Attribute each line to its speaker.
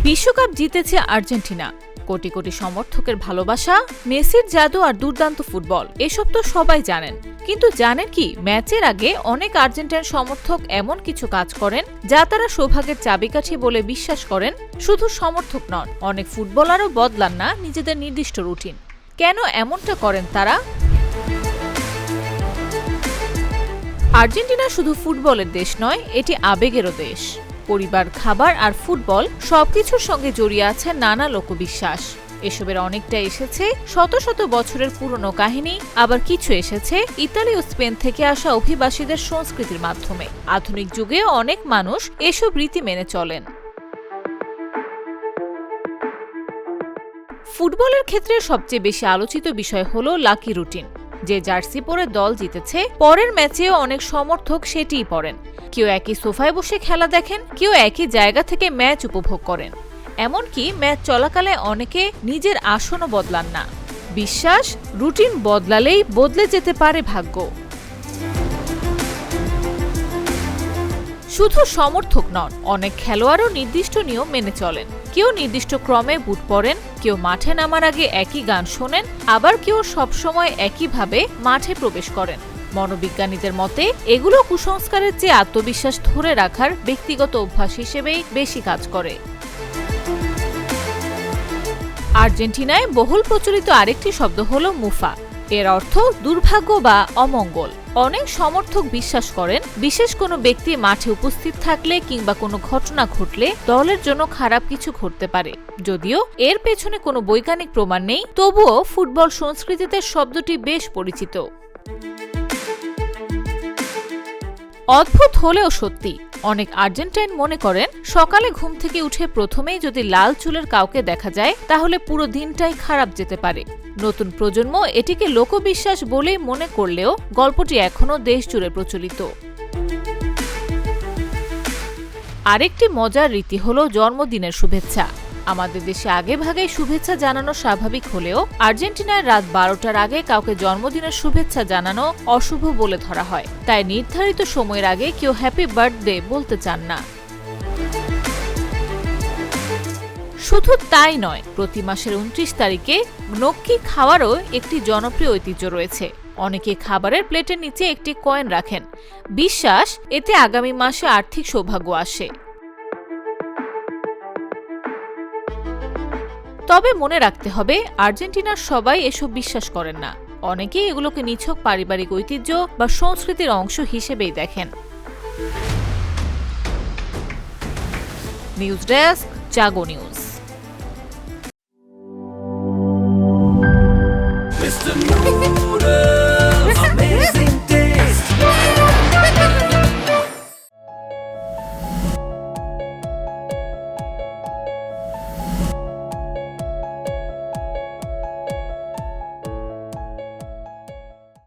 Speaker 1: বিশ্বকাপ জিতেছে আর্জেন্টিনা। কোটি কোটি সমর্থকের ভালোবাসা, মেসির জাদু আর দুর্দান্ত ফুটবল, এসব তো সবাই জানেন। কিন্তু জানেন কি, ম্যাচের আগে অনেক আর্জেন্টাইন সমর্থক এমন কিছু কাজ করেন যা তারা সৌভাগ্যের চাবিকাঠি বলে বিশ্বাস করেন। শুধু সমর্থক নন, অনেক ফুটবলারও বদলান না নিজেদের নির্দিষ্ট রুটিন। কেন এমনটা করেন তারা? আর্জেন্টিনা শুধু ফুটবলের দেশ নয়, এটি আবেগেরও দেশ। পরিবার, খাবার আর ফুটবল সবকিছুর সঙ্গে জড়িয়ে আছে নানা লোকবিশ্বাস। এসবের অনেকটা এসেছে শত শত বছরের পুরনো কাহিনী, আবার কিছু এসেছে ইতালি ও স্পেন থেকে আসা অভিবাসীদের সংস্কৃতির মাধ্যমে। আধুনিক যুগেও অনেক মানুষ এসব রীতি মেনে চলেন। ফুটবলের ক্ষেত্রে সবচেয়ে বেশি আলোচিত বিষয় হলো লাকি রুটিন। যে জার্সি পরে দল জিতেছে, পরের ম্যাচেও অনেক সমর্থক সেটিই পরেন। কেউ একই সোফায় বসে খেলা দেখেন, কেউ একই জায়গা থেকে ম্যাচ উপভোগ করেন। এমনকি ম্যাচ চলাকালে অনেকে নিজের আসনও বদলান না। বিশ্বাস, রুটিন বদলালেই বদলে যেতে পারে ভাগ্য। শুধু সমর্থক নন, অনেক খেলোয়াড়ও নির্দিষ্ট নিয়ম মেনে চলেন। কেউ নির্দিষ্ট ক্রমে বুট পরেন, কেউ মাঠে নামার আগে একই গান শোনেন, আবার কেউ সবসময় একইভাবে মাঠে প্রবেশ করেন। মনোবিজ্ঞানীদের মতে এগুলো কুসংস্কারের চেয়ে আত্মবিশ্বাস ধরে রাখার ব্যক্তিগত অভ্যাস হিসেবেই বেশি কাজ করে। আর্জেন্টিনায় বহুল প্রচলিত আরেকটি শব্দ হলো মুফা। এর অর্থ দুর্ভাগ্য বা অমঙ্গল। অনেক সমর্থক বিশ্বাস করেন, বিশেষ কোনো ব্যক্তি মাঠে উপস্থিত থাকলে কিংবা কোনো ঘটনা ঘটলে দলের জন্য খারাপ কিছু ঘটতে পারে। যদিও এর পেছনে কোনো বৈজ্ঞানিক প্রমাণ নেই, তবুও ফুটবল সংস্কৃতিতে শব্দটি বেশ পরিচিত। অদ্ভুত হলেও সত্যি, অনেক আর্জেন্টাইন মনে করেন সকালে ঘুম থেকে উঠে প্রথমেই যদি লাল চুলের কাউকে দেখা যায়, তাহলে পুরো দিনটাই খারাপ যেতে পারে। নতুন প্রজন্ম এটিকে লোকবিশ্বাস বলেই মনে করলেও গল্পটি এখনও দেশ জুড়ে প্রচলিত। আরেকটি মজার রীতি হলো জন্মদিনের শুভেচ্ছা। আমাদের দেশে আগে ভাগেই শুভেচ্ছা জানানো স্বাভাবিক হলেও আর্জেন্টিনায় রাত 12টার আগে কাউকে জন্মদিনের শুভেচ্ছা জানানো অশুভ বলে ধরা হয়। তাই নির্ধারিত সময়ের আগে কেউ হ্যাপি বার্থডে বলতে চান না। শুধু তাই নয়, প্রতি মাসের 29 তারিখে gnocchi খাওয়ারও একটি জনপ্রিয় ঐতিহ্য রয়েছে। অনেকে খাবারের প্লেটের নিচে একটি কয়েন রাখেন। বিশ্বাস, এতে আগামী মাসে আর্থিক সৌভাগ্য আসে। তবে মনে রাখতে হবে, আর্জেন্টিনার সবাই এসব বিশ্বাস করেন না। অনেকেই এগুলোকে নিছক পারিবারিক ঐতিহ্য বা সংস্কৃতির অংশ হিসেবেই দেখেন। নিউজ ডেস্ক, জাগো নিউজ।